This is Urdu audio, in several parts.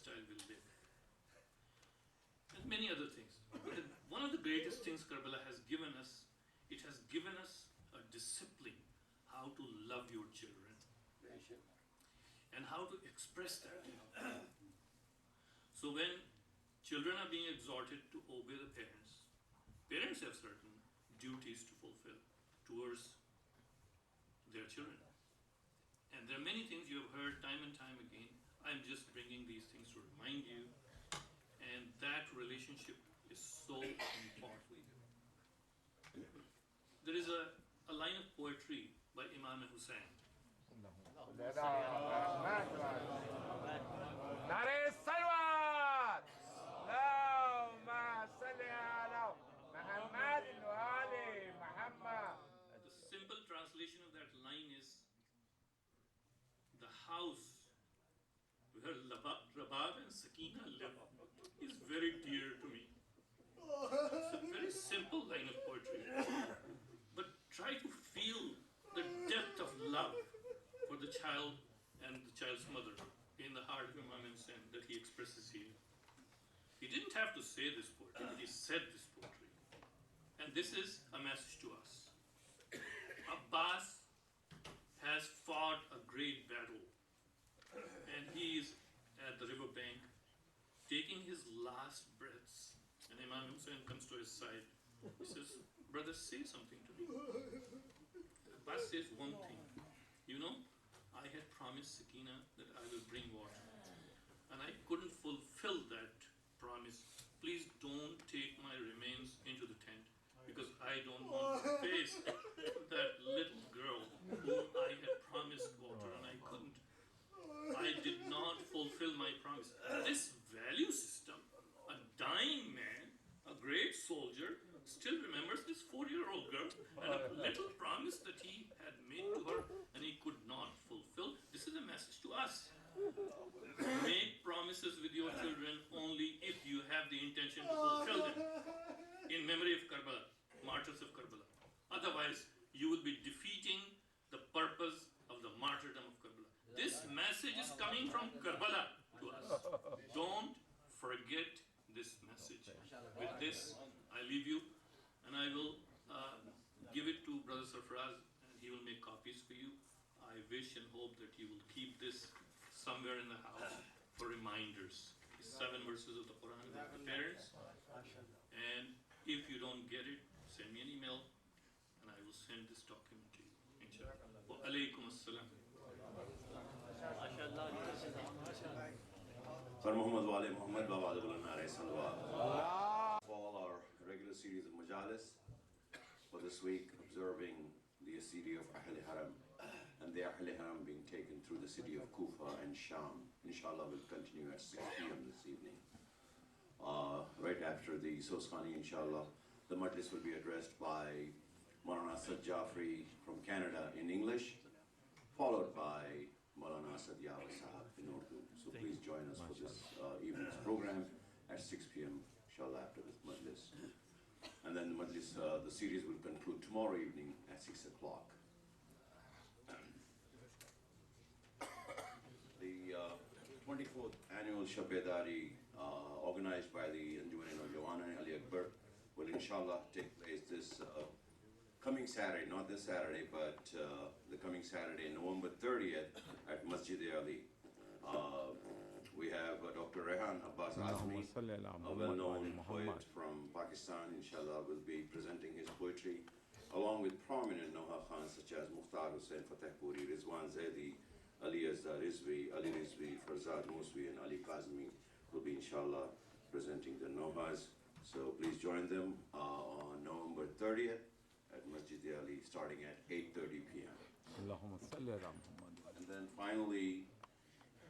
lifestyle will live. And many other things. But one of the greatest things Karbala has given us, it has given us a discipline how to love your children and how to express that. So when children are being exhorted to obey the parents, parents have certain duties to fulfill towards their children. And there are many things you have heard time and time again. I'm just bringing these things to remind you. And that relationship is so important. There is a line of poetry by Imam Hussain. نعرہ الصلوات اللهم صل على محمد وآل محمد. The simple translation of that line is, the house where Rabab and Sakina live is very dear to me. It's a very simple line of poetry. But try to feel the depth of love for the child and the child's mother in the heart of Imam Hussain that he expresses here. He didn't have to say this poetry, but he said this poetry. And this is a message to us. Abbas has fought a great battle, and he is at the river bank taking his last breaths, and Imam Hussain comes to his side. He says, brother, say something to me. Abbas says one thing. You know, I had promised Sakina that I will bring water, and I couldn't fulfill that promise. Please don't take my remains into the tent, because I don't want to face that little girl whom I had promised water and I couldn't. I did not fulfill my promise. This value system, a dying man, a great soldier, still remembers this 4-year-old girl and a little promise that he had made to her and he could not fulfill. This is a message to us. Make promises with your children only if you have the intention to fulfill them in memory of Karbala, martyrs of Karbala. Otherwise, you will be defeating the purpose of the martyrdom of Karbala. This message is coming from Karbala to us. Don't forget this message. With this, I leave you, and I will give it to Brother Sarfaraz, and he will make copies for you. I wish and hope that you will keep this somewhere in the house for reminders. These 7 verses of the Quran with the parents. And if you don't get it, send me an email, and I will send this document to you. Inshallah. Wa alaikum assalam. For Muhammad wa Ali Muhammad wa ba'd nare salawat. For all our regular series of majalis, for this week observing the city of Ahl Haram, and the Ahl Haram being taken through the city of Kufa and Sham. Inshallah will continue at 6 p.m. this evening. Right after the Soskhani, inshallah, the majlis will be addressed by Maulana Asad Jafri from Canada in English, followed by Maulana Asad Yawar Sahab in Urdu. So please join us for this evening's program at 6 p.m. inshallah after this majlis. And then the majlis, the series will conclude tomorrow evening at 6 o'clock. The 24th annual Shab-e-Dari organized by the Anjuman-e-Naujawan Ali Akbar will inshallah take place this coming Saturday, not this Saturday, but the coming Saturday, November 30th at Masjid-e-Ali. We have Dr. Rehan Abbas Azmi, a well-known poet from Pakistan, inshallah, will be presenting his poetry, along with prominent Noha Khans such as Mukhtar Hussain Fatehpuri, Rizwan Zaidi, Ali Azhar Rizvi, Ali Rizvi, Farzad Muswi, and Ali Kazmi will be, inshallah, presenting the Nohas. So please join them on November 30th at Masjid-e-Ali, starting at 8:30 p.m. And then finally,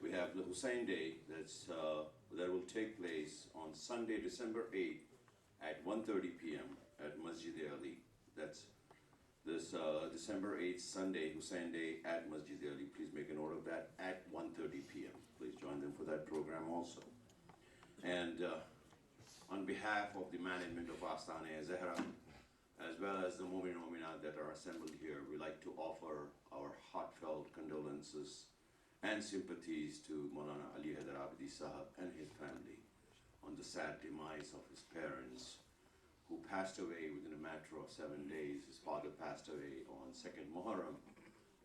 we have the Hussain Day that will take place on Sunday, December 8th at 1:30 p.m. at Masjid-e-Ali. That's this December 8th, Sunday, Hussain Day at Masjid-e-Ali. Please make a note of that at 1:30 p.m. Please join them for that program also. And on behalf of the management of Astana-e-Zahra, as well as the Mu'min and Mu'minat that are assembled here, we'd like to offer our heartfelt condolences and sympathies to Maulana Ali Haider Abadi Sahab and his family on the sad demise of his parents, who passed away within a matter of 7 days. His father passed away on 2nd Muharram,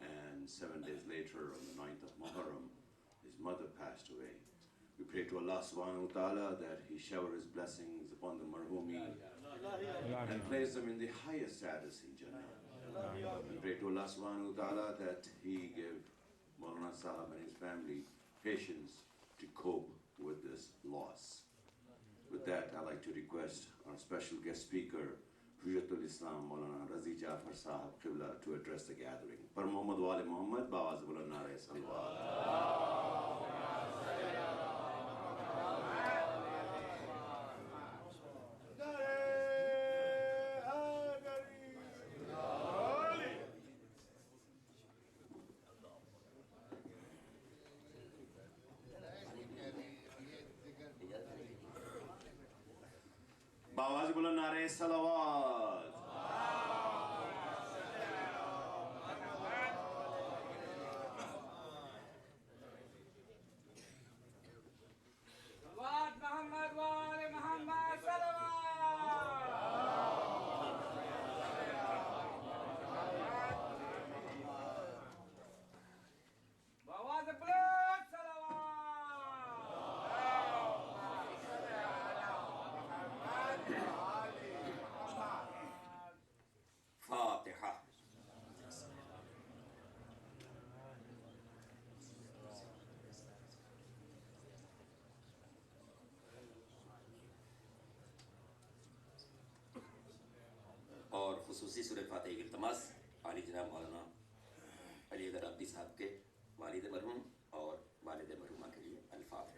and 7 days later, on the 9th of Muharram, his mother passed away. We pray to Allah subhanahu wa ta'ala that He shower His blessings upon the marhumeen and place them in the highest status in Jannah. We pray to Allah subhanahu wa ta'ala that He give Maulana Sahab and his family patience to cope with this loss. With that, I'd like to request our special guest speaker, Hujjatul Islam Maulana Razi Jafar Sahab Qibla, to address the gathering. Par Muhammad wa ali Muhammad, Bawaz Buland Nare Salawat. Bawaz Buland Nare Salawat. صلوات محمد وآل محمد صلوات. بواز بلند فاتحة. اور خصوصی سورہ فاتحہ کی التماس عالی جناب مولانا علی حیدر عبدی صاحب کے والد مرحوم اور والد مرحومہ کے لیے الفاتحہ.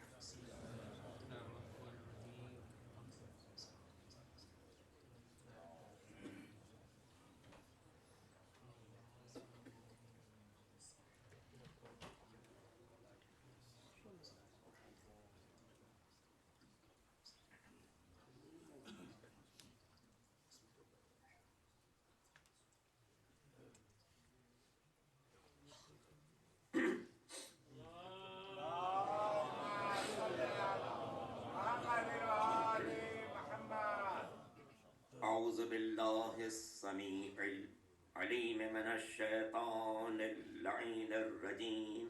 أعوذ بالله السميع العليم من الشيطان اللعين الرجيم.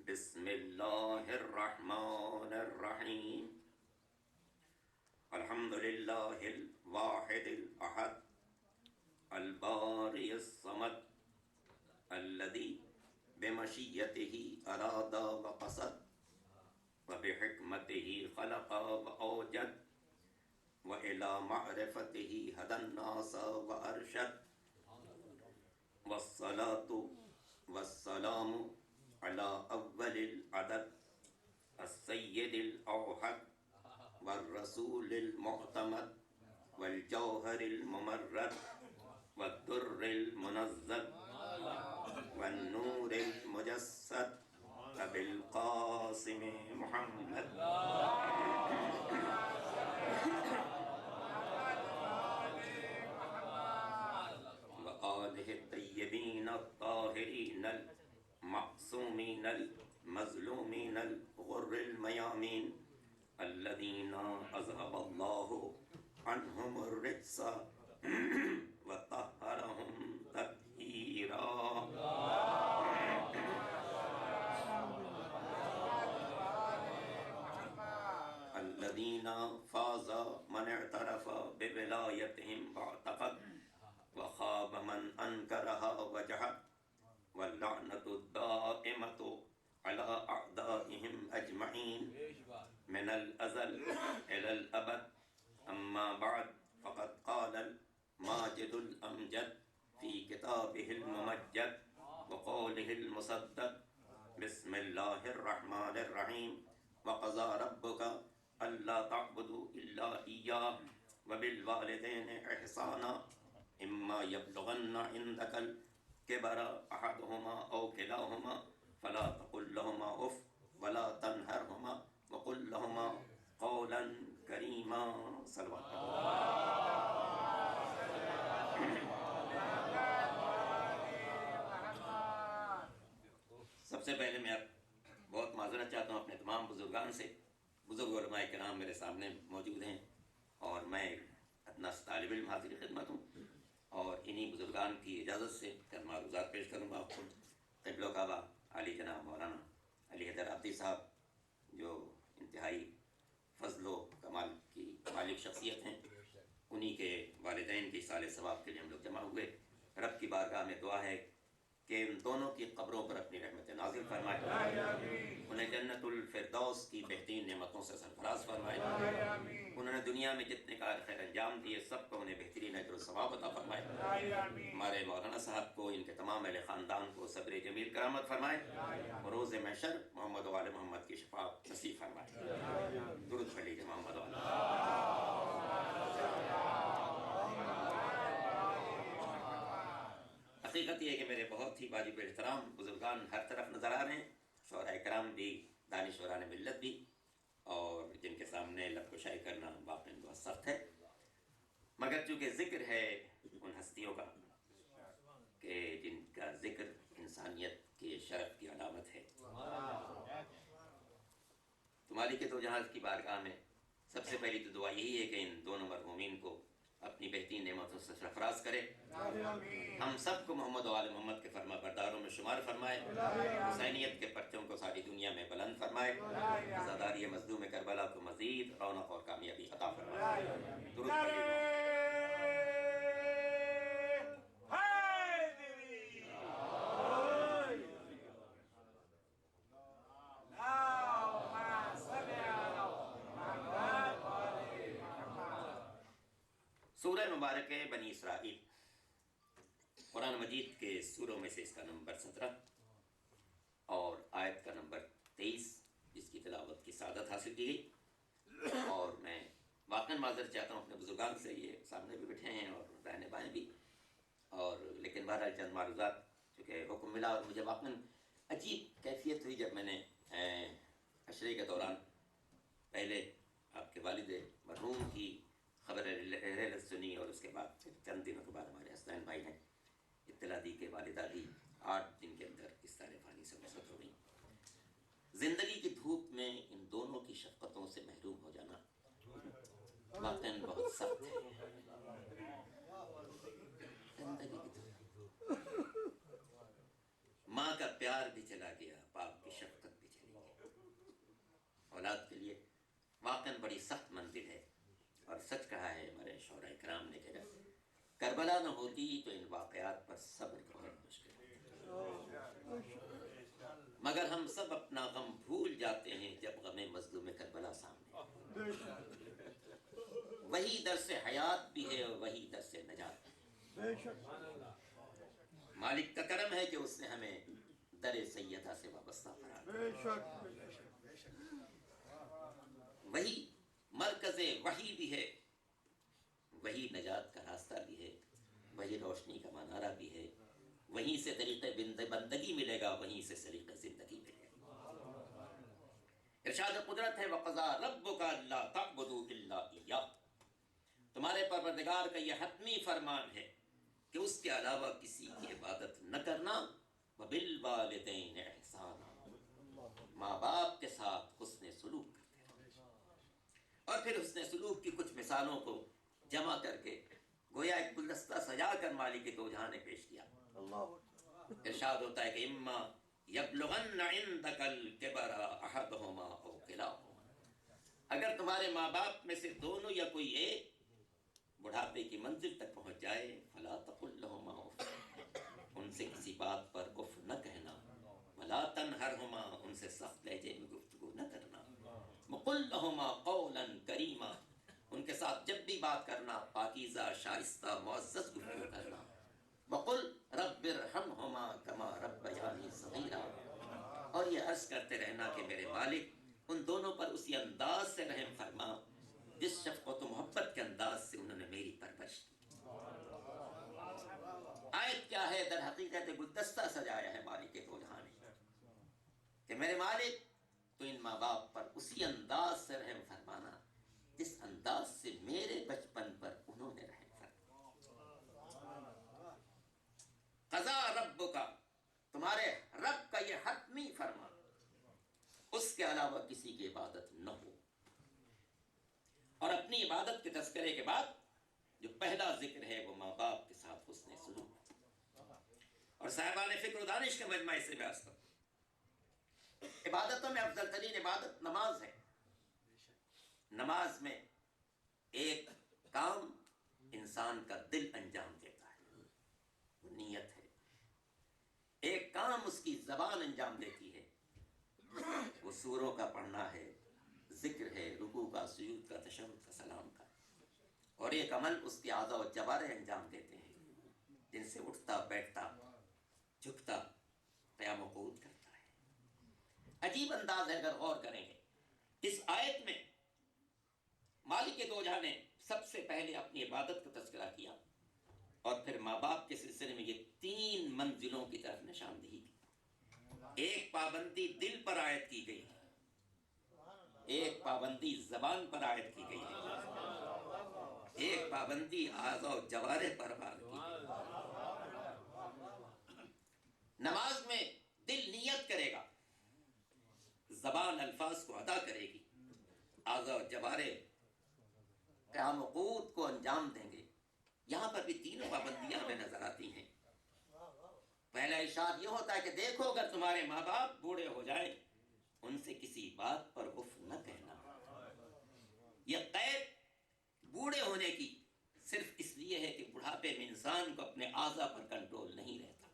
بسم الله الرحمن الرحيم. الحمد لله الواحد الأحد البارئ الصمد الذي بمشيته أراد وقصد وبحكمته خلق وأوجد وإلى معرفته هدى الناس وأرشد. والصلاة والسلام على أول العدد السيد الأوحد والرسول المعتمد والجوهر الممرد والدر المنزل والنور المجسد أبي القاسم محمد وآله الطيبين الطاهرين المعصومين المظلومين الغر الميامين الذين أذهب الله عنهم الرجس وطهرهم تطهيرا. الذين فاز من اعترف بولايتهم واعتقد وخاب من أنكرها وجحد. واللعنة الدائمة على أعدائهم أجمعين من الأزل إلى الأبد. أما بعد، فقد قال الماجد الأمجد في كتابه الممجد وقوله المصدق: بسم الله الرحمن الرحيم. وقضى ربك ألا تعبدوا إلا إياه وبالوالدين إحسانا إما يبلغن عندك الكبر أحدهما أو كلاهما فلا تقل لهما أف ولا تنهرهما وقل لهما قولا كريما. صلوات سے پہلے میں اب بہت معذرت چاہتا ہوں اپنے تمام بزرگان سے. بزرگ علماء کرام میرے سامنے موجود ہیں اور میں ادنا طالب علم حاضر خدمت ہوں, اور انہی بزرگان کی اجازت سے چند معروضات پیش کروں گا آپ کو. قبل و کعبہ علی جناب مولانا علی حیدر عبدی صاحب جو انتہائی فضل و کمال کی مالک شخصیت ہیں, انہی کے والدین کی سال ثواب کے لیے ہم لوگ جمع ہوئے. رب کی بارگاہ میں دعا ہے کہ ان دونوں کی قبروں پر اپنی رحمت نازل فرمائے, انہیں جنت الفردوس کی بہترین نعمتوں سے سرفراز فرمائے. انہوں نے دنیا میں جتنے کار خیر انجام دیے سب کو انہیں بہترین اجر و ثواب عطا فرمائے. ہمارے مولانا صاحب کو, ان کے تمام اہل خاندان کو صبر جمیل کرامت فرمائے, اور روز محشر محمد و آل محمد کی شفاعت نصیب فرمائے. درود پڑھ لیجیے محمد و آل. حقیقت یہ ہے کہ میرے بہت ہی واجب احترام بزرگان ہر طرف نظر آ رہے ہیں, شعراء کرام بھی, دانشوران ملت بھی, اور جن کے سامنے لب کشائی کرنا واقعی بہت سخت ہے. مگر چونکہ ذکر ہے ان ہستیوں کا کہ جن کا ذکر انسانیت کے شرف کی علامت ہے, تمہاری کے دو جہاز کی بارگاہ میں سب سے پہلی تو دعا یہی ہے کہ ان دونوں مرحومین کو اپنی بہترین نعمتوں سے سرفراز کرے. ہم سب کو محمد و آل محمد کے فرما برداروں میں شمار فرمائے. حسینیت کے پرچوں کو ساری دنیا میں بلند فرمائے. عزاداری مظلوم کربلا کو مزید رونق اور کامیابی عطا فرمائے. درود پڑھیے. سورہ مبارک بنی اسرائیل قرآن مجید کے سوروں میں سے اس کا نمبر 17 اور آیت کا نمبر 23 جس کی تلاوت کی سعادت حاصل کی گئی. اور میں واقعاً معذرت چاہتا ہوں اپنے بزرگان سے, یہ سامنے بھی بیٹھے ہیں اور دائیں بائیں بھی, اور لیکن بہرحال چند معروضات چونکہ حکم ملا, اور مجھے واقعاً عجیب کیفیت ہوئی جب میں نے عشرے کے دوران پہلے آپ کے والد مرحوم کی خبر رحلت سنی, اور اس کے بعد پھر چند دنوں کے بعد ہمارے حسنین بھائی نے اطلاع دی کہ والدہ بھی 8 دن کے اندر اس سارے فانی سے رخصت ہو گئی. زندگی کی دھوپ میں ان دونوں کی شفقتوں سے محروم ہو جانا واقعاً بہت سخت ہے. زندگی کی دھوپ, ماں کا پیار بھی چلا گیا, باپ کی شفقت بھی چلی گئی. اولاد کے لیے واقعاً بڑی سخت منزل ہے, اور سچ کہا ہے ہمارے شعراء کرام نے کہ اگر کربلا نہ ہوتی تو ان واقعات پر صبر بہت مشکل ہوتا. مگر ہم سب اپنا غم بھول جاتے ہیں جب غم مظلوم کربلا سامنے. وہی درس حیات بھی ہے اور وہی درس نجات بھی. مالک کا کرم ہے کہ اس نے ہمیں در سیدہ سے وابستہ قرار دیا. وہی مرکز وحی بھی ہے, وہی نجات کا راستہ بھی ہے, وہی روشنی کا منارہ بھی ہے. وہیں سے طریقے بندگی ملے گا, وہیں سے طریقے زندگی ملے گا. ارشاد قدرت ہے وَقَضَىٰ رَبُّكَ أَلَّا تَعْبُدُوا إِلَّا إِيَّاهُ, تمہارے پروردگار کا یہ حتمی فرمان ہے کہ اس کے علاوہ کسی کی عبادت نہ کرنا. وَبِالْوَالِدَيْنِ إِحْسَانًا, ماں باپ کے ساتھ حسن سلوک کرتے رہو. اور پھر حسن سلوک کی کچھ مثالوں کو جمع کر کے گویا ایک گلدستہ سجا کر مالک دو جہاں نے پیش کیا. ارشاد ہوتا ہے کہ اما یبلغن عندک الکبر احدہما او کلاہما, اگر تمہارے ماں باپ میں سے دونوں یا کوئی ایک بڑھاپے کی منزل تک پہنچ جائے, فلا تقل لہما اف, ان سے کسی بات پر اف نہ کہنا. ولا تنہرہما, ان سے سخت لہجے میں گفتگو نہ کرنا. وقل لہما قولا کریما, ان کے ساتھ جب بھی بات کرنا پاکیزہ شائستہ معزز گفتگو کرنا. وقل رب ارحمہما کما ربیانی صغیرا, اور یہ عرض کرتے رہنا کہ میرے مالک ان دونوں پر اسی انداز سے رحم فرما جس شفقت و محبت کے انداز سے انہوں نے میری پرورش کی. آیت کیا ہے؟ در حقیقت گلدستہ سجایا ہے مالک دو جہاں نے کہ میرے مالک تو ان ماں باپ پر اسی انداز سے رحم فرمانا جس انداز سے میرے بچپن پر انہوں نے رحم فرمایا. قضا رب کا, تمہارے رب کا یہ حتمی فرمان کے علاوہ کسی کی عبادت نہ ہو. اور اپنی عبادت کے تذکرے کے بعد جو پہلا ذکر ہے وہ ماں باپ کے ساتھ حسن سلوک. اور صاحبان فکر و دانش کے مجمع سے میں عرض کرتا ہوں، عبادتوں میں افضل ترین عبادت نماز ہے. نماز میں ایک کام انسان کا دل انجام دیتا ہے، وہ نیت ہے. ایک کام اس کی زبان انجام دیتی ہے، وہ سوروں کا پڑھنا ہے، ذکر ہے، رکوع کا، سجود کا، تشہد کا، سلام کا. اور ایک عمل اس کے اعضاء و جوارح انجام دیتے ہیں، جن سے اٹھتا بیٹھتا جھکتا قیام و قعود کرتا ہے. عجیب انداز ہے اگر غور کریں گے. اس آیت میں مالک دو جہاں نے سب سے پہلے اپنی عبادت کا تذکرہ کیا اور پھر ماں باپ کے سلسلے میں یہ 3 منزلوں کی طرف نشاندہی کی. ایک پابندی دل پر عائد کی گئی ہے، ایک پابندی زبان پر عائد کی گئی ہے، ایک پابندی اعضاء و جوارح پر عائد کی گئی. نماز میں دل نیت کرے گا، زبان الفاظ کو ادا کرے گی، اعضاء و جوارح قیام و قعود کو انجام دیں گے. یہاں پر بھی 3 پابندیاں ہمیں نظر آتی ہیں. پہلا ارشاد یہ ہوتا ہے کہ دیکھو اگر تمہارے ماں باپ بوڑھے ہو جائیں ان سے کسی بات پر اف نہ کہنا. یہ قید بوڑھے ہونے کی صرف اس لیے ہے کہ بڑھاپے میں انسان کو اپنے اعضاء پر کنٹرول نہیں رہتا،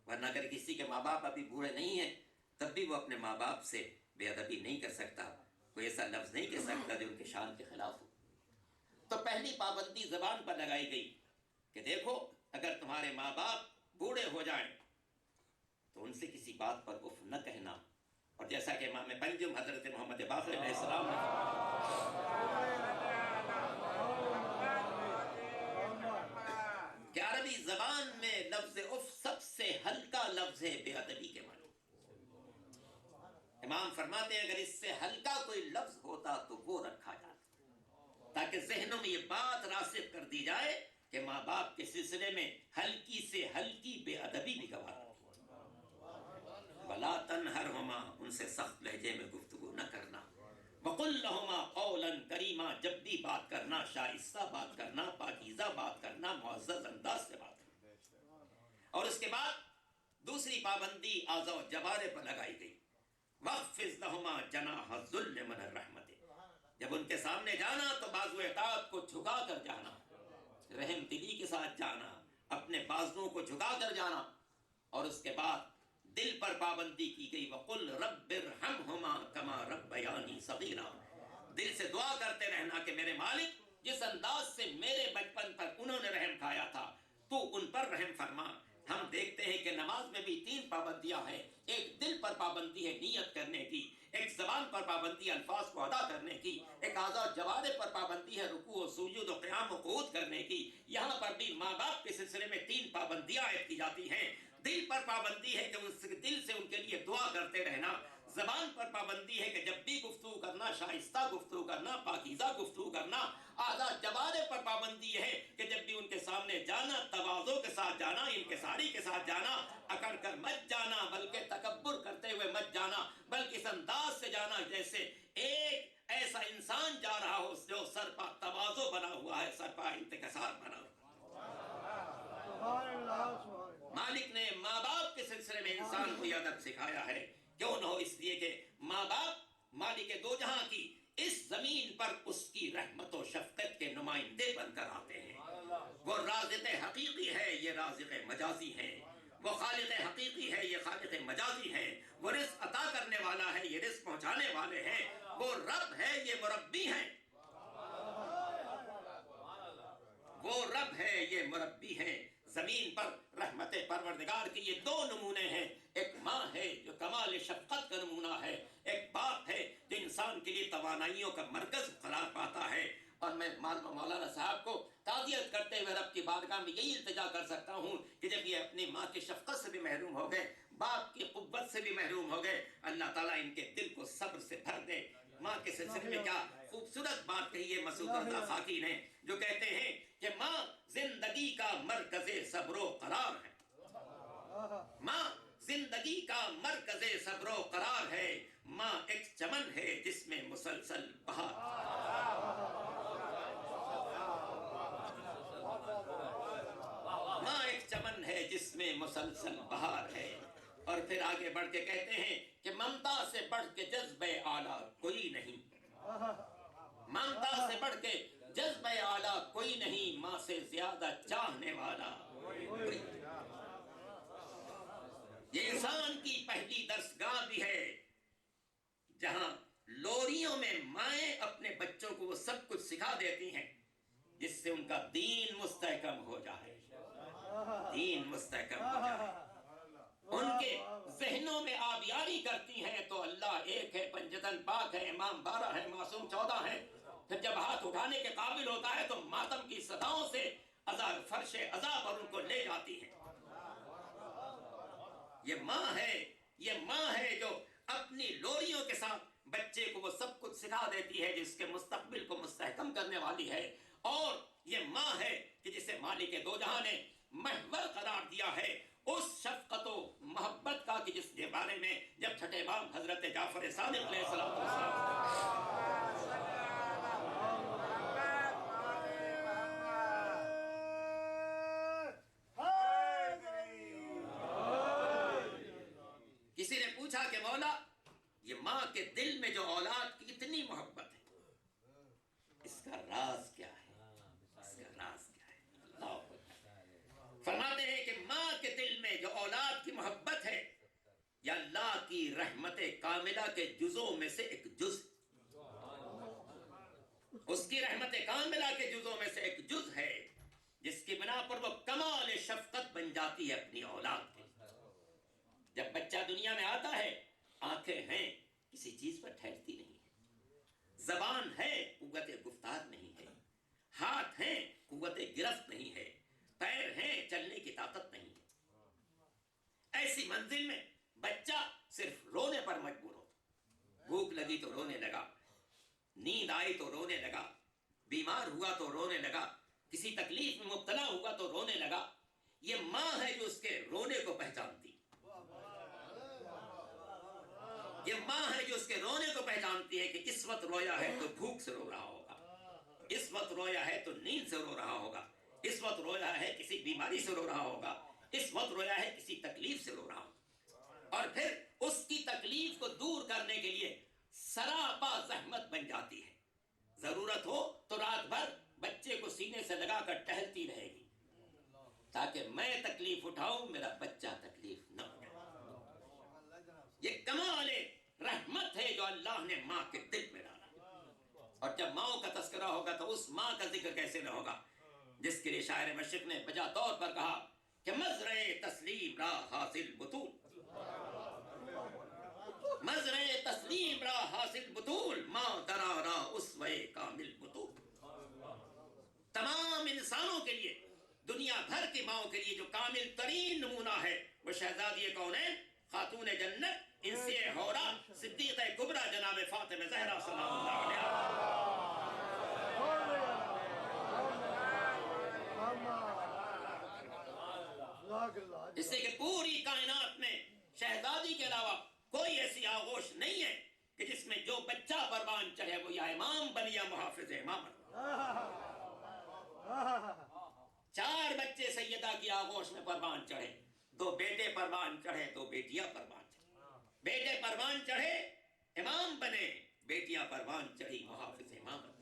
ورنہ اگر کسی کے ماں باپ ابھی بوڑھے نہیں ہیں تب بھی وہ اپنے ماں باپ سے بے ادبی نہیں کر سکتا، کوئی ایسا لفظ نہیں کہہ سکتا جو ان کے شان کے خلاف ہو. تو پہلی پابندی زبان پر لگائی گئی کہ دیکھو اگر تمہارے ماں باپ بوڑھے ہو جائیں تو ان سے کسی بات پر اف نہ کہنا. اور جیسا کہ امام پنجم حضرت محمد باقر علیہ السلام نے کہ عربی زبان میں لفظ اف سب سے ہلکا لفظ ہے بے ادبی کے معنی. امام فرماتے ہیں اگر اس سے ہلکا کوئی لفظ ہوتا تو وہ رکھا جاتا تاکہ ذہنوں میں یہ بات راسخ کر دی جائے کہ ماں باپ کے سلسلے میں ہلکی سے ہلکی بے ادبی بھی گوارا نہیں. وَلَا تَنْهَرْهُمَا، ان سے سخت لہجے میں گفتگو نہ کرنا. وَقُلْ لَهُمَا قَوْلًا كَرِيمًا، جب بھی بات کرنا شائستہ بات کرنا، پاکیزہ بات کرنا، معزز انداز سے بات کرنا. اور اس کے بعد دوسری پابندی اعضاء و جوارح پر لگائی گئی. وَخْفِضْ لَهُمَا جَنَاحَ الذُّلِّ مِنَ الرَّحْمَةِ، جب ان کے سامنے جانا تو بازو اطاعت کو جھکا کر جانا، رحم دلی کے ساتھ جانا، اپنے بازوؤں کو جھکا کر جانا. اور اس کے بعد دل پر پابندی کی گئی وَقُلْ رَبِّ ارْحَمْهُمَا كَمَا رَبَّيَانِي صَغِيرًا، دل سے دعا کرتے رہنا کہ میرے مالک جس انداز سے میرے بچپن پر انہوں نے رحم کھایا تھا تو ان پر رحم فرما. ہم دیکھتے ہیں کہ نماز میں بھی 3 پابندیاں ہیں. ایک دل پر پابندی ہے نیت کرنے کی، ایک زبان پر پابندی الفاظ کو ادا کرنے کی، ایک اعضاء جوارح پر پابندی ہے رکوع و سجود و قیام و قعود کرنے کی. یہاں پر بھی ماں باپ کے سلسلے میں 3 پابندیاں عائد کی جاتی ہیں. دل پر پابندی ہے کہ اس دل سے ان کے لیے دعا کرتے رہنا. زبان پر پابندی ہے کہ جب بھی گفتگو کرنا شائستہ گفتگو کرنا، پاکیزہ گفتگو کرنا. اعضاء جوارح پر پابندی ہے کہ جب بھی ان کے سامنے جانا تواضع کے ساتھ جانا، انکساری کے ساتھ جانا، اکڑ کر مت جانا، بلکہ تکبر کرتے ہوئے مت جانا، بلکہ اس انداز سے جانا جیسے ایک ایسا انسان جا رہا ہو جو سر پا تواضع بنا ہوا ہے، سر پا انکسار بنا ہوا. مالک نے ماں باپ کے سلسلے میں انسان کو یہ ادب سکھایا ہے. کیوں نہ ہو؟ اس لیے کہ ماں باپ مالک دو جہاں کی اس زمین پر اس کی رحمت و شفقت کے نمائندے بن کر آتے ہیں. وہ رازق حقیقی ہے، یہ رازق مجازی ہے. وہ خالق حقیقی ہے، یہ خالق مجازی ہے. وہ رزق عطا کرنے والا ہے، یہ رزق پہنچانے والے ہیں. وہ رب ہے، یہ مربی ہیں. وہ رب ہے، یہ مربی ہیں. زمین پر رحمت پروردگار کے یہ 2 نمونے ہیں. ایک ماں ہے جو کمال شفقت کا نمونہ ہے، ایک باپ ہے جو انسان کے لیے توانائیوں کا مرکز قرار پاتا ہے. اور میں مولانا صاحب کو تعزیت کرتے ہوئے رب کی بارگاہ میں یہی التجا کر سکتا ہوں کہ جب یہ اپنی ماں کی شفقت سے بھی محروم ہو گئے، باپ کی قوت سے بھی محروم ہو گئے، اللہ تعالیٰ ان کے دل کو صبر سے بھر دے. ماں کے سلسلے میں کیا خوبصورت بات کہی ہے مسعود رضا خاکی نے، جو کہتے ہیں کہ ماں زندگی کا مرکز صبر و قرار ہے. ماں زندگی کا مرکز صبر و قرار ہے. ماں ایک چمن ہے جس میں مسلسل بہار. ماں ایک چمن ہے جس میں مسلسل بہار ہے. اور پھر آگے بڑھ کے کہتے ہیں کہ ممتا سے بڑھ کے جذبہ اعلیٰ کوئی نہیں. ممتا سے بڑھ کے جذبہ اعلیٰ کوئی نہیں. ماں سے زیادہ چاہنے والا کوئی. یہ انسان کی پہلی درسگاہ بھی ہے جہاں لوریوں میں مائیں اپنے بچوں کو وہ سب کچھ سکھا دیتی ہیں جس سے ان کا دین مستحکم ہو جائے. دین مستحکم ہو جائے. ان کے ذہنوں میں آبیاری کرتی ہیں تو اللہ ایک ہے، پنجتن پاک ہے، امام 12 ہے، معصوم 14 ہے. پھر جب ہاتھ اٹھانے کے قابل ہوتا ہے تو ماتم کی صداؤں سے عذاب فرش عذاب پر ان کو لے جاتی ہیں. یہ ماں ہے، یہ ماں ہے جو اپنی لوریوں کے ساتھ بچے کو وہ سب کچھ سکھا دیتی ہے جس کے مستقبل کو مستحکم کرنے والی ہے. اور یہ ماں ہے کہ جسے مالک دو جہاں نے محور قرار دیا ہے اس شفقت و محبت کا کہ جس کے بارے میں جب چھٹے امام حضرت جعفر صادق علیہ السلام کسی نے پوچھا کہ مولا یہ ماں کے دل میں جو اولاد کی اتنی محبت ہے اس کا راز کیا ہے؟ اس کا راز کیا ہے؟ اللہ فرماتے ہیں کہ ماں کے دل میں جو اولاد کی محبت ہے یا اللہ کی رحمت کاملہ کے جزوں میں سے ایک جز. اس کی رحمت کاملہ کے جزوں میں سے ایک جز ہے جس کی بنا پر وہ کمال شفقت بن جاتی ہے اپنی اولاد کی. جب بچہ دنیا میں آتا ہے آنکھیں ہیں کسی چیز پر ٹھہرتی نہیں ہے، زبان ہے قوت گفتار نہیں ہے، ہاتھ ہیں قوت گرفت نہیں ہے، پیر ہیں چلنے کی طاقت نہیں ہے. ایسی منزل میں بچہ صرف رونے پر مجبور ہوتا. بھوک لگی تو رونے لگا، نیند آئی تو رونے لگا، بیمار ہوا تو رونے لگا، کسی تکلیف میں مبتلا ہوا تو رونے لگا. یہ ماں ہے جو اس کے رونے کو پہچانتی. یہ ماں ہے جو اس کے رونے کو پہچانتی ہے کہ اس وقت رویا ہے تو بھوک سے رو رہا ہوگا، اس وقت رویا ہے تو نیند سے رو رہا ہوگا، اس وقت رویا ہے کسی بیماری سے رو رہا ہوگا، اس وقت رویا ہے کسی تکلیف سے رو رہا ہوگا. اور پھر اس کی تکلیف کو دور کرنے کے لیے سراپا زحمت بن جاتی ہے. ضرورت ہو تو رات بھر بچے کو سینے سے لگا کر ٹہلتی رہے گی تاکہ میں تکلیف اٹھاؤں میرا بچہ تکلیف نہ اٹھائے. یہ کمال رحمت ہے جو اللہ نے ماں کے دل میں ڈالا. اور جب ماں کا تذکرہ ہوگا تو اس ماں کا ذکر کیسے نہ ہوگا جس کے لیے شاعر مشرق نے بجا طور پر کہا کہ مزرع تسلیم را حاصل بطول، مزرع تسلیم را حاصل بطول، ماں درا را اسوہ کامل بطول. تمام انسانوں کے لیے دنیا بھر کی ماں کے لیے جو کامل ترین نمونہ ہے وہ شہزادی کونین خاتون جنت انسی حورا صدیقہ کبریٰ جناب فاطمہ زہرا سلام اللہ علیہا. اس سے کہ پوری کائنات میں شہزادی کے علاوہ کوئی ایسی آغوش نہیں ہے کہ جس میں جو بچہ پروان چڑھے وہ یا امام بن یا محافظ امامت. 4 بچے سیدہ کی آغوش میں پروان چڑھے، 2 بیٹے پروان چڑھے، 2 بیٹیاں پروان چڑھے. بیٹے پروان چڑھے امام بنے، بیٹیاں پروان چڑھی محافظ امامت.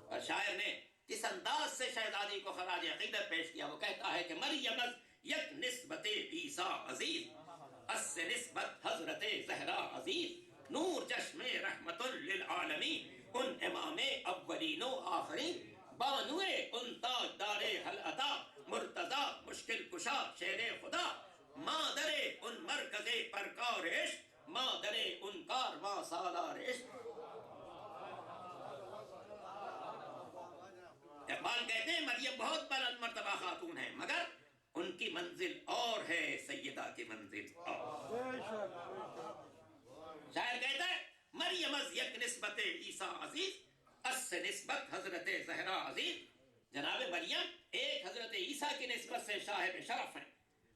اور شاعر نے کس انداز سے شہزادی کو خراج عقیدت پیش کیا. وہ کہتا ہے کہ مریم از یک نسبت عیسیٰ عزیز، اس سے نسبت حضرت زہرا عزیز، نور چشم رحمت للعالمین، ان امام اولین و آخرین، بانوے ان تاجدار حل عطا، مرتضی مشکل کشا شیر خدا، مادر ان مرکز پرکار عشق، مادر ان کارواں سالار عشق. اقبال کہتے ہیں مریم بہت بلند مرتبہ خاتون ہے مگر ان کی منزل اور ہے، سیدہ کی منزل اور. شاعر کہتا ہے مریم از یک نسبت عیسیٰ عزیز، اس سے نسبت حضرت زہرا عزیز. جناب مریم ایک حضرت عیسیٰ کی نسبت سے صاحب شرف ہیں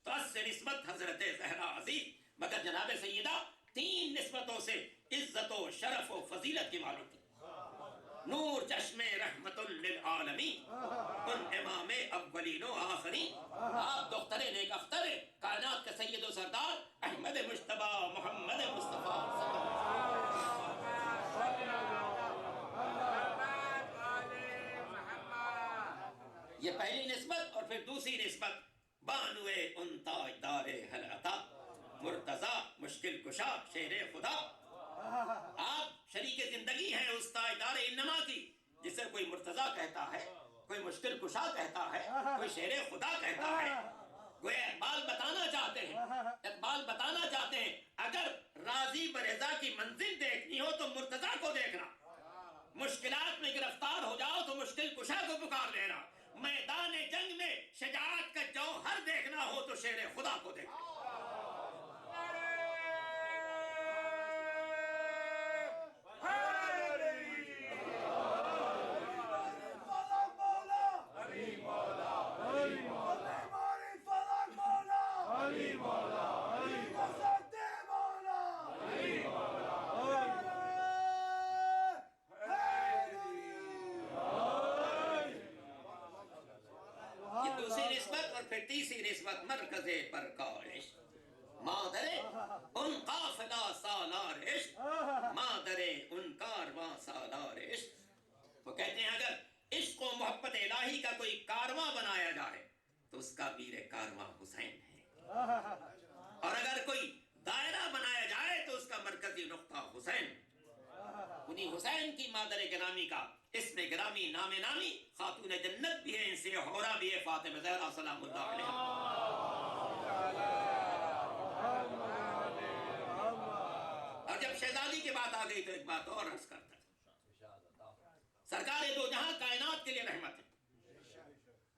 تو اس سے نسبت حضرت زہرا عزیز. مگر جناب سیدہ 3 نسبتوں سے عزت و شرف و فضیلت کی معلوم تھی. نور چشم رحمت للعالمین، ان امام اولین و آخرین، آپ دختر نیک اختر کائنات کے سید و سردار احمد مجتبی محمد مصطفیٰ صلی اللہ علیہ وسلم. یہ پہلی نسبت. اور پھر دوسری نسبت بانوے ان تاجدار حلعتا مرتضی مشکل کشا شیر خدا. آپ شریک زندگی ہیں اس تاجدار انما کی جسے کوئی مرتضی کہتا ہے، کوئی مشکل کشا کہتا ہے، کوئی شیر خدا کہتا ہے. گویا اقبال بتانا چاہتے ہیں اگر راضی برضا کی منزل دیکھنی ہو تو مرتضی کو دیکھنا، مشکلات میں گرفتار ہو جاؤ تو مشکل کشا کو پکار لینا، میدان جنگ میں شجاعت کا جوہر دیکھنا ہو تو شیر خدا کو دیکھنا. پھر تیسری نسبت مرکز پرکاش مادر ان قافلہ سالار عشق، مادر ان کارواں سالار عشق. وہ کہتے ہیں اگر عشق و محبت الہی کا کوئی کارواں بنایا جائے تو اس کا میر کارواں حسین ہے، اور اگر کوئی دائرہ بنایا جائے تو اس کا مرکزی نقطہ حسین. انہی حسین کی مادر گرامی کا اسم گرامی نام نامی خاتون جنت بھی ہے، ان سے حورا بھی ہے فاطمہ زہرا سلام اللہ علیہ. اور جب شہزادی کی بات آ گئی تو ایک بات اور عرض کرتا ہے، سرکار دو جہاں کائنات کے لیے رحمت ہے.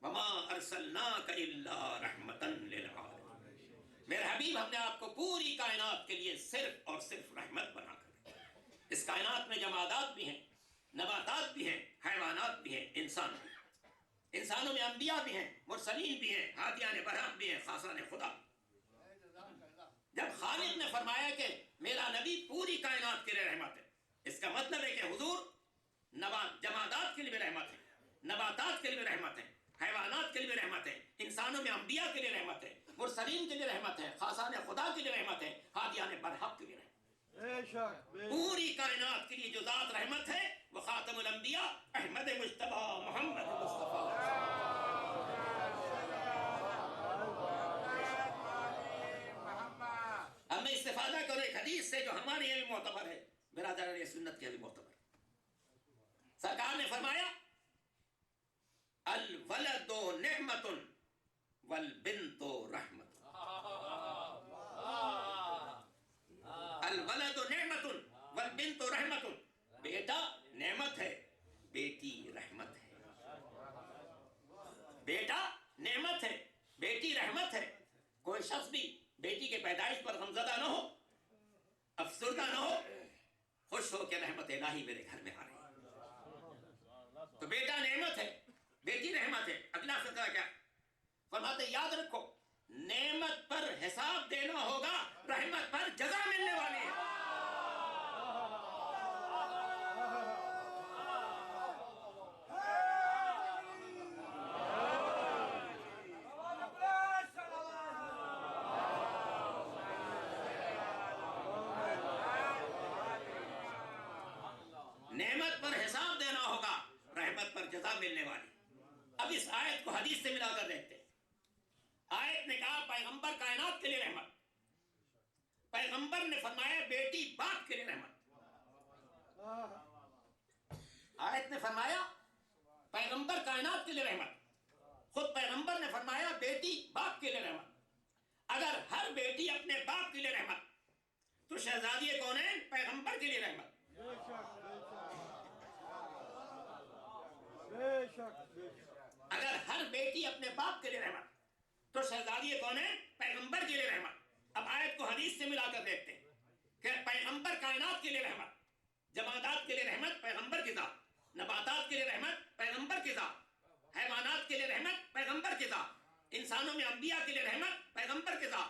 وما ارسلناک الا رحمتا للعالمین. میرے حبیب ہم نے آپ کو پوری کائنات کے لیے صرف اور صرف رحمت بنا کر. اس کائنات میں جمادات بھی ہیں، نباتات بھی ہیں، حیوانات بھی ہیں، انسان بھی ہیں. انسانوں میں انبیاء بھی ہیں، مرسلین بھی ہیں، ہادیان برحق بھی ہیں، خاصان خدا. جب خالق نے فرمایا کہ میرا نبی پوری کائنات کے لیے رحمت ہے، اس کا مطلب ہے کہ حضور جمادات کے لیے بھی رحمت ہے، نباتات کے لیے بھی رحمت ہے، حیوانات کے لیے بھی رحمت ہے، انسانوں میں انبیاء کے لیے رحمت ہے، مرسلین کے لیے رحمت ہے، خاصان خدا کے لیے رحمت ہے، ہادیان برحق کے لیے رحمت ہے. پوری کائنات کے لیے جو ذات رحمت ہے وہ خاتم الانبیاء احمد مجتبی محمد مصطفیٰ. اب میں استفادہ کروں ایک حدیث سے جو ہمارے یہاں بھی معتبر ہے، برادران سنت کے بھی معتبر. سرکار نے فرمایا الولد نعمت والبنت رحمت. الولد نعمت والبنت رحمت. بیٹا نعمت ہے، بیٹی رحمت ہے. بیٹا نعمت ہے، بیٹی رحمت ہے. کوئی شخص بھی بیٹی کے پیدائش پر غمزدہ نہ ہو، افسردہ نہ ہو، خوش ہو کہ رحمت الہی میرے گھر میں آ رہی ہے. تو بیٹا نعمت ہے، بیٹی رحمت ہے. اگلا فقرہ کیا فرماتے؟ یاد رکھو نعمت پر حساب دینا ہوگا، رحمت پر جزا ملنے والی ہے. نعمت پر حساب دینا ہوگا، رحمت پر جزا ملنے والی. اب اس آیت کو حدیث سے ملا کر دیکھتے ہیں. آیت نے کہا پیغمبر کائنات کے لیے رحمت، پیغمبر نے فرمایا بیٹی باپ کے لیے رحمت. آیت نے فرمایا پیغمبر کائنات کے لیے رحمت، خود پیغمبر نے فرمایا بیٹی باپ کے لیے رحمت. اگر ہر بیٹی اپنے باپ کے لیے رحمت تو شہزادی کونین پیغمبر کے لیے رحمت. اگر ہر بیٹی اپنے باپ کے لیے رحمت تو شہزادی کونین پیغمبر کے لیے رحمت. اب آیت کو حدیث سے ملا کر دیکھتے ہیں کہ پیغمبر کائنات کے لیے رحمت، جمادات کے لیے رحمت پیغمبر کی ذات، نباتات کے لیے رحمت پیغمبر کی ذات، حیوانات کے لیے رحمت پیغمبر کی ذات، انسانوں میں انبیاء کے لیے رحمت پیغمبر کی ذات،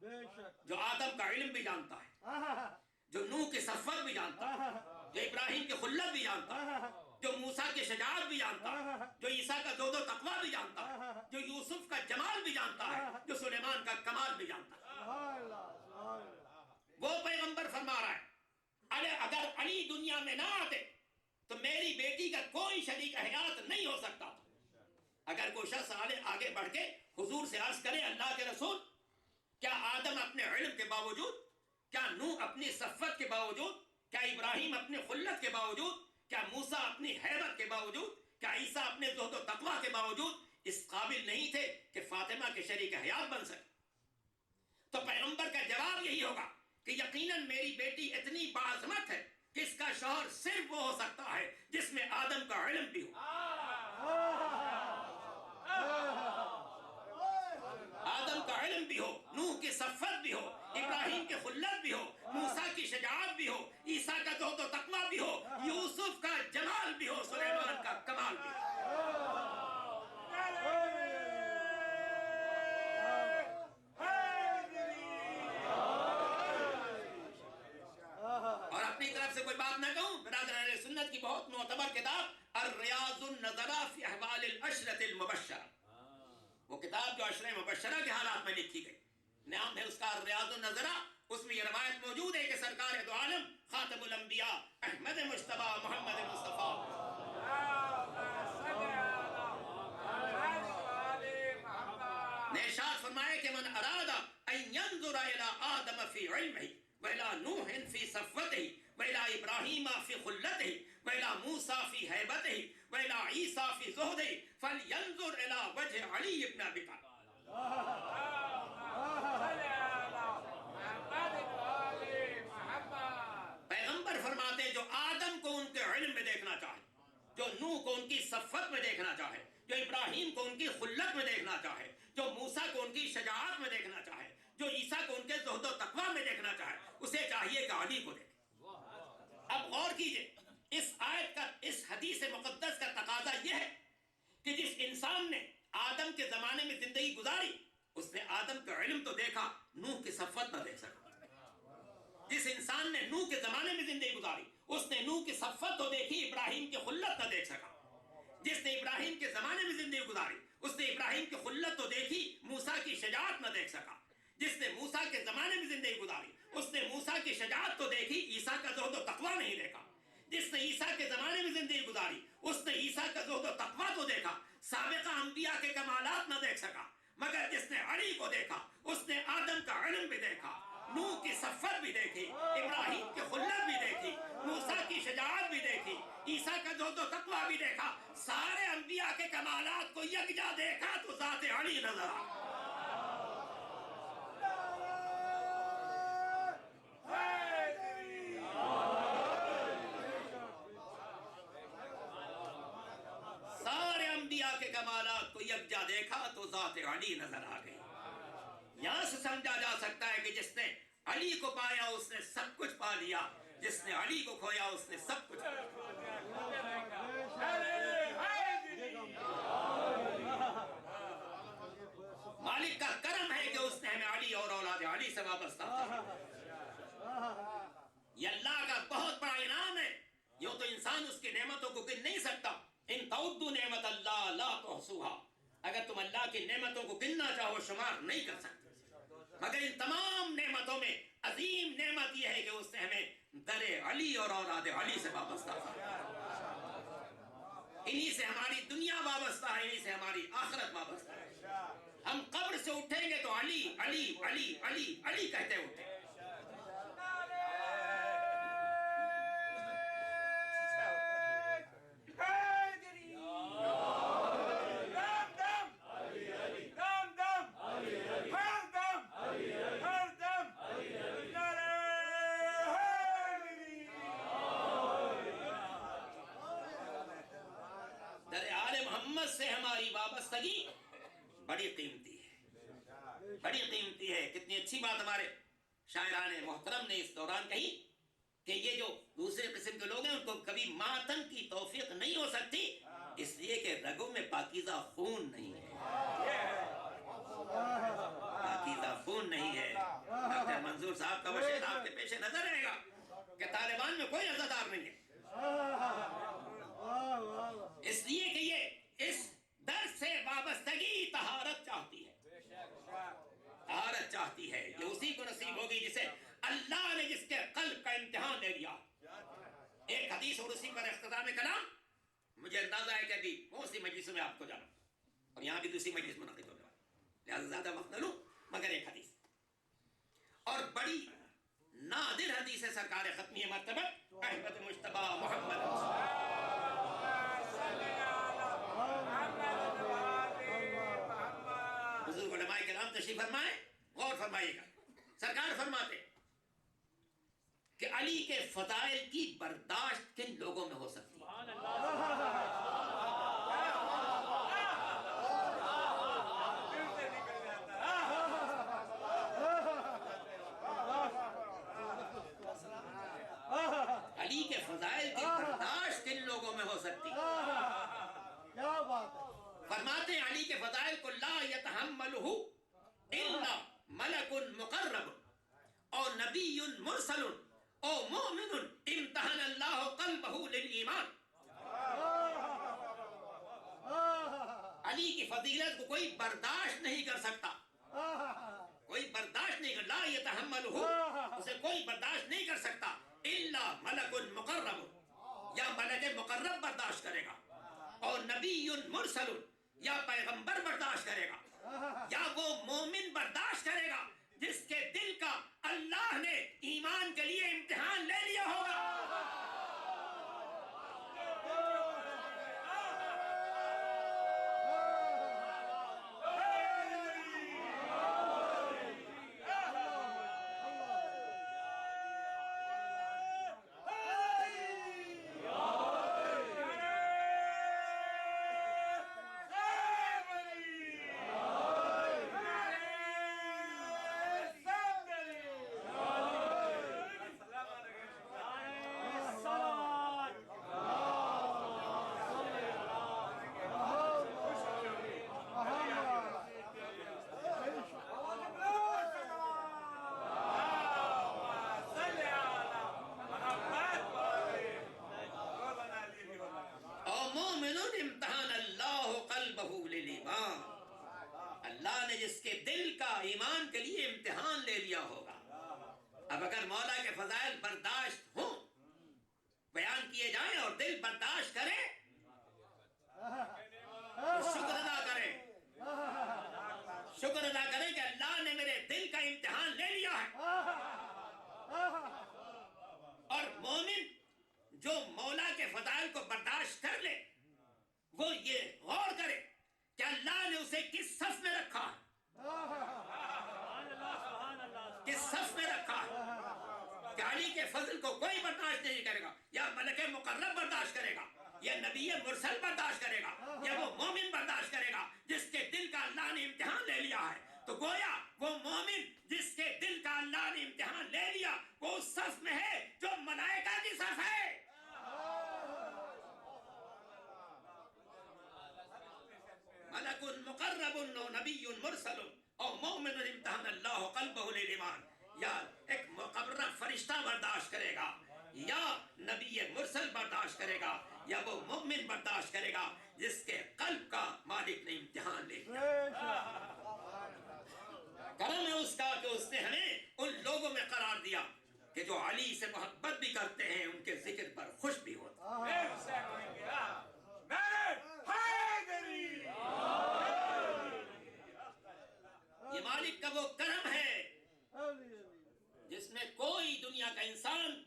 جو آدم کا علم بھی جانتا ہے، جو نوح کی صفت بھی جانتا ہے، جو ابراہیم کی خلت بھی جانتا ہے، جو موسیٰ کی شجاعت بھی جانتا ہے، جو عیسیٰ کا زہد و تقویٰ بھی جانتا ہے، جو یوسف کا جمال بھی جانتا ہے، جو سلیمان کا کمال بھی جانتا ہے، وہ پیغمبر فرما رہا ہے اگر علی دنیا میں نہ آتے تو میری بیٹی کا کوئی شریک حیات نہیں ہو سکتا تھا۔ اگر کوئی شخص آگے بڑھ کے حضور سے عرض کرے اللہ کے رسول، کیا آدم اپنے علم کے باوجود، کیا نوح اپنی صفت کے باوجود، کیا ابراہیم اپنے خلت کے باوجود، کیا موسیٰ اپنی حیبت کے باوجود، کیا عیسیٰ اپنے زہد و تقویٰ کے باوجود اس قابل نہیں تھے کہ فاطمہ کے شریک حیات بن سکے؟ تو پیغمبر کا جواب یہی ہوگا کہ یقیناً میری بیٹی اتنی باعظمت ہے کہ اس کا شوہر صرف وہ ہو سکتا ہے جس میں آدم کا علم بھی ہو، آدم کا علم بھی ہو، نوح کی صفت بھی ہو، ابراہیم کی خلت بھی ہو، موسیٰ کی شجاعت بھی ہو، عیسیٰ کا زہد و تقویٰ بھی ہو، یوسف کا جمال بھی ہو، سلیمان کا کمال بھی ہو۔ اور اپنی طرف سے کوئی بات نہ کہوں، برادر اہل سنت کی بہت معتبر کتاب الریاض النظرہ فی احوال العشرۃ المبشرہ، وہ کتاب جو عشرہ مبشرہ کے حالات میں لکھی گئی، نام ہے اس کا الریاض النظرہ۔ اس میں یہ روایت موجود ہے کہ سرکار دو عالم خاتم الانبیاء احمد مجتبی محمد مصطفیٰ نے ارشاد فرمایا کہ من اراد ان ينظر الى آدم فی علمہ وإلى نوح في صفوته وإلى إبراهيم في خلته وإلى موسى في هيبته وإلى عيسى في زهده فلينظر إلى وجه علي بن أبي طالب۔ پیغمبر فرماتے ہیں جو آدم کو ان کے علم میں دیکھنا چاہے، جو نوح کو ان کی صفت میں دیکھنا چاہے، جو ابراہیم کو ان کی خلت میں دیکھنا چاہے، جو موسیٰ کو ان کی شجاعت میں دیکھنا چاہے، جو عیسیٰ کو ان کے زہد و تقویٰ میں دیکھنا چاہے، اسے چاہیے کہ علی کو دیکھے۔ اب غور کیجئے، اس آیت کا، اس حدیث مقدس کا تقاضا یہ ہے کہ جس انسان نے آدم کے زمانے میں زندگی گزاری، اس نے آدم کا علم تو دیکھا، نوح کی صفت نہ دیکھ سکا۔ جس انسان نے نوح کے زمانے میں زندگی گزاری، اس نے نوح کی صفت تو دیکھی، ابراہیم کی خلت نہ دیکھ سکا۔ جس نے ابراہیم کے زمانے میں زندگی گزاری، اس نے ابراہیم کی خلت تو دیکھی، موسیٰ کی شجاعت نہ دیکھ سکا۔ جس نے موسیٰ کے زمانے میں زندگی گزاری، اس نے موسیٰ کی شجاعت تو دیکھی، عیسیٰ کا زہد و تقویٰ نہیں دیکھا۔ جس نے عیسیٰ کے زمانے میں زندگی گزاری، اس نے عیسیٰ کا زہد و تقویٰ تو دیکھا، سابقہ انبیاء کے کمالات نہ دیکھ سکا۔ مگر جس نے علی کو دیکھا، اس نے آدم کا علم بھی دیکھا، نوح کی صفت بھی دیکھی، ابراہیم کی خلت بھی دیکھی، موسیٰ کی شجاعت بھی دیکھی، عیسیٰ کا زہد و تقویٰ بھی دیکھا، سارے انبیاء کے کمالات کو یکجا دیکھا تو ذات علی نظر آ۔ سارے انبیاء کے کمالات کو یکجا دیکھا تو ذات علی نظر آ گئی۔ یہاں سے سمجھا جا سکتا ہے کہ جس نے علی کو پایا اس نے سب کچھ پا لیا، جس نے علی کو کھویا اس نے سب کچھ کھویا۔ مالک کا کرم ہے کہ اس نے ہمیں علی اور اولاد علی سے وابستہ کیا۔ یہ اللہ کا بہت بڑا انعام ہے، یوں تو انسان اس کی نعمتوں کو گن نہیں سکتا۔ ان تعدوا نعمت اللہ لا تحصوها، اگر تم اللہ کی نعمتوں کو گننا چاہو شمار نہیں کر سکتے۔ مگر ان تمام نعمتوں میں عظیم نعمت یہ ہے کہ اس نے ہمیں در علی اور اولاد علی سے وابستہ کیا۔ انہی سے ہماری دنیا وابستہ ہے، انہی سے ہماری آخرت وابستہ ہے۔ ہم قبر سے اٹھیں گے تو علی علی علی علی علی کہتے اٹھیں۔ سے ہماری وابستگی بڑی قیمتی ہے، بڑی قیمتی ہے۔ کتنی اچھی بات ہمارے شاعران محترم نے اس دوران کہی کہ یہ جو دوسرے قسم کے لوگ ہیں ان کو کبھی ماتم کی توفیق نہیں ہو سکتی، اس لیے کہ رگوں میں پاکیزہ خون نہیں ہے، پاکیزہ خون نہیں ہے۔ ڈاکٹر منظور صاحب کا وہ شعر آپ کے پیش نظر رہے گا کہ طالبان میں کوئی عزادار نہیں ہے، اس لیے کہ یہ اس درد سے وابستگی طہارت چاہتی ہے، طہارت چاہتی ہے. یہ اسی کو نصیب ہوگی جسے اللہ نے جس کے قلب کا امتحان لے لیا. ایک حدیث اور اسی پر اختتام کلام. مجھے اندازہ ہے کہ ابھی بہت سی مجلسوں میں آپ کو جانا اور یہاں بھی دوسری مجلس منعقد ہونے والی، لہٰذا زیادہ وقت نہ لوں، مگر ایک حدیث اور بڑی نادر حدیث ہے سرکار ختمی مرتبہ احمد مجتبی محمد بزرگ علماء کرام تشریف فرمائے. غور فرمائیے گا، سرکار فرماتے کہ علی کے فضائل کی برداشت کن لوگوں میں ہو سکتی ہے؟ علی کے فضائل کی برداشت کن لوگوں میں ہو سکتی ہے؟ فرماتے ہیں علی کے فضائل کو لا یتحملہ الا ملک مقرب او نبی مرسل او مومن امتحن اللہ قلبہ للایمان. علی کی فضیلت کو کوئی برداشت نہیں کر سکتا، کوئی برداشت نہیں کر، لا یتحملہ، اسے کوئی برداشت نہیں کر سکتا الا ملک مقرب، یا ملک مقرب برداشت کرے گا، اور نبی مرسل، یا پیغمبر برداشت کرے گا، یا وہ مومن برداشت کرے گا جس کے دل کا اللہ نے ایمان کے لیے امتحان لے لیا ہوگا. اللہ نے جس کے دل کا ایمان کے لیے امتحان لے لیا ہوگا. اب اگر مولا کے فضائل برداشت ہوں، بیان کیے جائیں اور دل برداشت کرے تو شکر ادا کرے، شکر ادا کرے کہ اللہ نے میرے دل کا امتحان لے لیا ہے. اور مومن جو مولا کے فضائل کو برداشت کر لے وہ یہ غور کرے کہ اللہ نے اسے کس صف میں رکھا ہے، کس صف میں رکھا ہے. کہ علی کے فضل کو کوئی برداشت نہیں کرے گا، یا ملک مقرب برداشت کرے گا، یا نبی مرسل برداشت کرے گا، یا وہ مومن برداشت کرے گا جس کے دل کا اللہ نے امتحان لے لیا ہے. تو گویا وہ مومن جس کے دل کا اللہ نے امتحان لے لیا وہ اس صف میں ہے جو ملائکہ کی صف ہے. ملک مقرب او نبی مرسل او مومن امتحان اللہ قلبہ للایمان. یا ایک مقرب فرشتہ برداشت کرے گا، یا نبی مرسل برداشت کرے گا، یا وہ مومن برداشت کرے گا جس کے قلب کا مالک نے امتحان لے لیا. کرم ہے اس کا کہ اس نے ہمیں ان لوگوں میں قرار دیا کہ جو علی سے محبت بھی کرتے ہیں، ان کے ذکر پر خوش بھی ہوتے ہیں. یہ مالک کا وہ کرم ہے جس میں کوئی دنیا کا انسان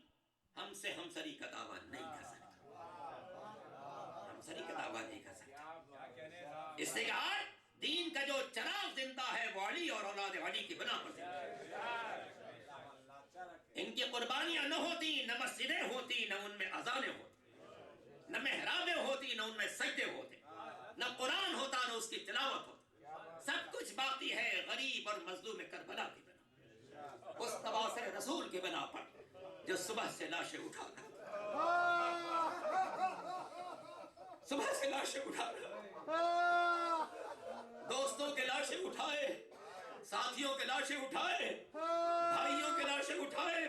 ہم سے ہمسری کا دعویٰ نہیں کر سکتا، ہمسری کا دعویٰ نہیں کر سکتا. اس نے کہا دین کا جو چراغ زندہ ہے وہ علی اور اولاد علی کی بنا پر زندہ ہے. ان کی قربانیاں نہ ہوتی، نہ مسجدیں ہوتی، نہ ان میں اذانیں ہوتی، نہ محرابیں ہوتی، نہ ان میں سجدے ہوتے، نہ قرآن ہوتا، نہ اس کی تلاوت ہوتی. سب کچھ باقی ہے غریب اور مظلوم کربلا کی بنا، اس تواصل رسول کی بنا پر جو صبح سے لاشیں اٹھا رہا، صبح سے لاشیں اٹھا رہا، دوستوں کے لاشیں اٹھائے، ساتھیوں کے لاشیں اٹھائے،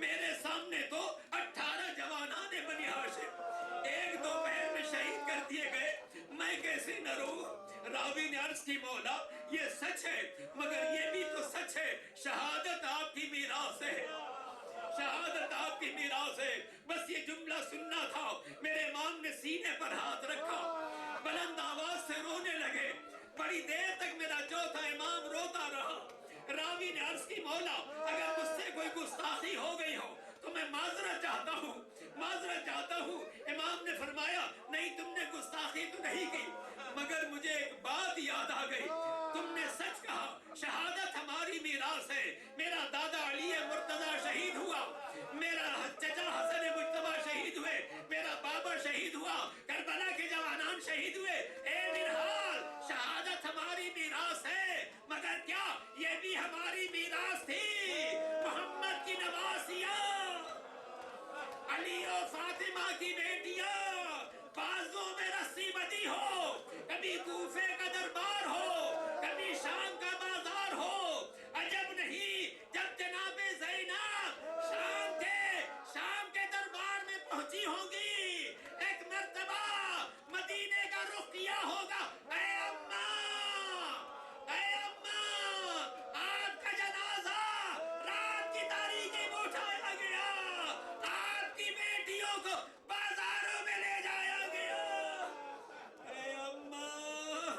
میرے سامنے تو 18 جوانان بنی ہاشم ایک دوپہر میں شہید کر دیے گئے، میں کیسے نہ رو؟ راوی نے عرض کی مولا یہ سچ ہے، مگر یہ بھی تو سچ ہے شہادت آپ کی میراث ہے، شہادت آپ کی میراث ہے۔ بس یہ جملہ سننا تھا، میرے امام نے سینے پر ہاتھ رکھا، بلند آواز سے رونے لگے، بڑی دیر تک میرا چوتھا امام روتا رہا۔ راوی نے عرض کی مولا اگر مجھ سے کوئی گستاخی ہو گئی ہو تو میں معذرت چاہتا ہوں، معذرت چاہتا ہوں۔ امام نے فرمایا نہیں، تم نے گستاخی تو نہیں کی، مگر مجھے ایک بات یاد آ گئی، تم نے سچ کہا، شہادت ہماری میراث ہے۔ میرا دادا علی مرتضی شہید ہوا، میرا چچا حسن مجتبی شہید ہوئے، میرا بابا شہید ہوا، کربلا کے جوانان شہید ہوئے۔ اے نرحال، شہادت ہماری میراث ہے، مگر کیا یہ بھی ہماری میراث تھی؟ محمد کی نواسیاں، علی و فاطمہ کی بیٹیاں، بازوں میں رسی بدی ہو، کبھی کوفے کا دربار ہو، کبھی شام کا بازار ہو، عجب نہیں جب جناب زینب شام کے دربار میں پہنچی ہوں گی، ایک مرتبہ مدینے کا رخ کیا ہوگا۔ اے اماں، اے اماں، آپ کا جنازہ رات کی تاریکی میں اٹھایا گیا، آپ کی بیٹیوں کو بازاروں میں لے جایا گیا۔ اے اماں،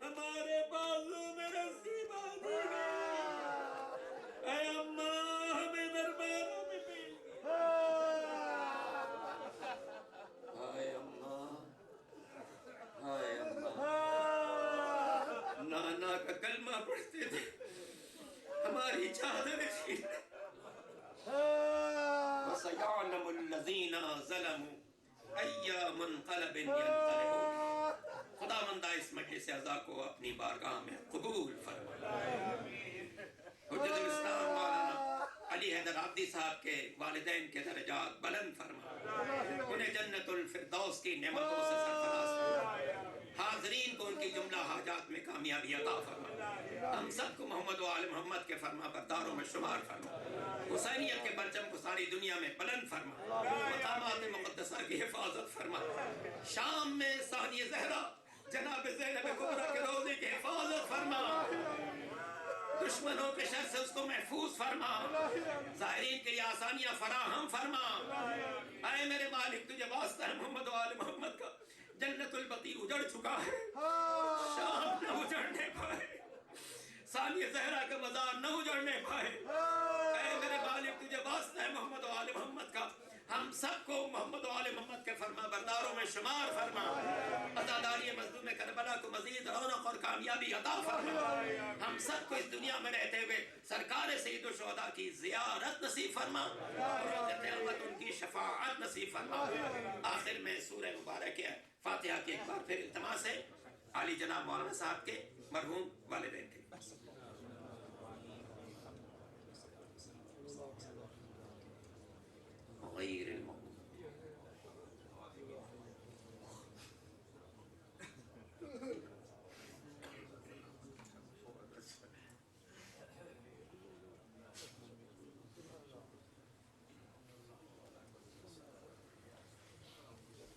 ہمارے بازو میں رسی باندھی گئی، اے اماں، ہمیں درباروں میں پیش کیا۔ اے اماں، اے اماں، نانا کا کلمہ پڑھتے تھے، ہماری چادر چھین وَسَيَعْلَمُ الَّذِينَ ظَلَمُوا أَيَّ مُنْقَلَبٍ يَنْقَلِبُونَ۔ خداوندہ اس مجلس عزا کو اپنی بارگاہ میں قبول فرما۔ حجت الاسلام مولانا علی حیدر عابدی صاحب کے والدین کے درجات بلند فرما، انہیں جنت الفردوس کی نعمتوں سے سرفراز فرما، حاضرین کو ان کی جملہ حاجات میں کامیابی عطا فرما، ہم سب کو محمد و آل محمد کے فرما برداروں میں شمار فرما، حسینیت کے پرچم کو ساری دنیا میں بلند فرما، مقامات مقدسہ کی حفاظت فرما، شام میں ثانی زہرا جناب زینب کبریٰ کے روضے کی حفاظت فرما، دشمنوں کے شر سے اس کو محفوظ فرما، ظاہرین کے لیے آسانیاں فراہم فرما۔ اے میرے مالک، تجھے واسطہ ہے محمد و آل محمد کا، جنت البقیع اجڑ چکا ہے، شام نہ اجڑنے پائے، ثانی زہرا کا مزار نہ اجڑنے پائے۔ اے میرے مالک، تجھے واسطہ ہے محمد و آل محمد کا، ہم سب کو محمد و آل محمد کے فرما برداروں میں شمار فرما، عزاداری مظلوم کربلا کو مزید رونق اور کامیابی عطا فرما، ہم سب کو اس دنیا میں رہتے ہوئے سرکار سید الشہداء کی زیارت نصیب فرما، اور روز قیامت ان کی شفاعت نصیب فرما۔ آخر میں سورہ مبارک فاتحہ کی ایک بار پھر التماس ہے عالی جناب مولانا صاحب کے مرحوم والدین کے لیے۔ غیر المغضوب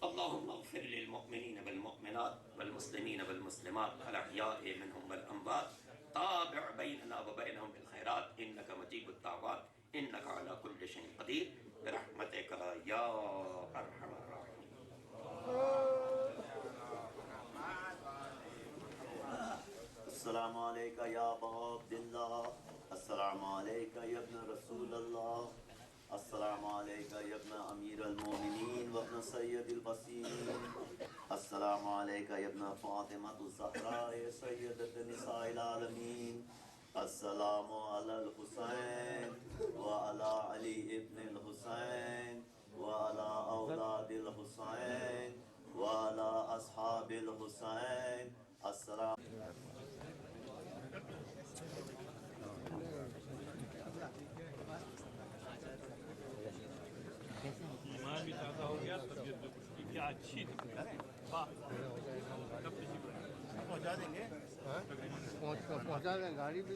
اللهم اغفر للمؤمنين والمؤمنات والمسلمين والمسلمات الأحياء منهم والأموات، تابع بيننا وبينهم بالخيرات، إنك مجيب الدعوات، إنك على كل شيء قدير، برحمتك يا أرحم الراحمين۔ السلام علیکہ یا ابا عبداللہ، السلام علیکہ یا ابن رسول اللہ، السلام علیکہ یا ابن امیر المومنین و ابن سید البصیر، السلام علیکہ یا ابن فاطمہ الزہراء سیدۃ نساء العالمین، السلام علی الحسین و علی علی ابن الحسین و علی اولاد الحسین و علی اصحاب الحسین، السلام ایمان بھی تازہ ہو گیا، طبیعت بھی کیا اچھی تھی، پہنچا دیں گے، پہنچا دیں گاڑی بھی